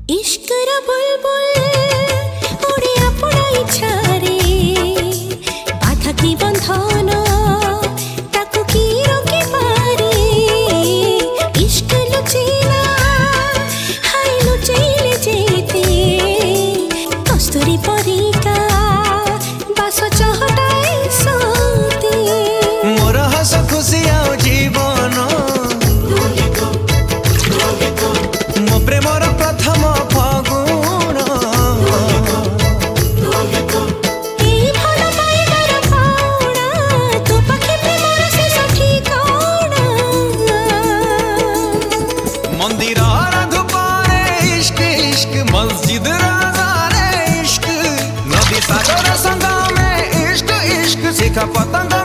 इश्कर बुलबुल उड़े अपना इच्छारे बाधा की बंधन ताकू की रोके पारे इश्क लुचेला हाय लुचेले जेते कस्तूरी परिका बास चहटाए सोते मोर हस खुशी आओ जीवन मो प्रेमर प्रथम फगुण এই ভালো পাইবার পাওনা তো পাখি প্রেমর শেষ ঠিকানা मंदिर धुपारे इश्क इश्क मस्जिद राजारे इश्क नदी सागर संगम में इश्क इश्क शिखा पतंग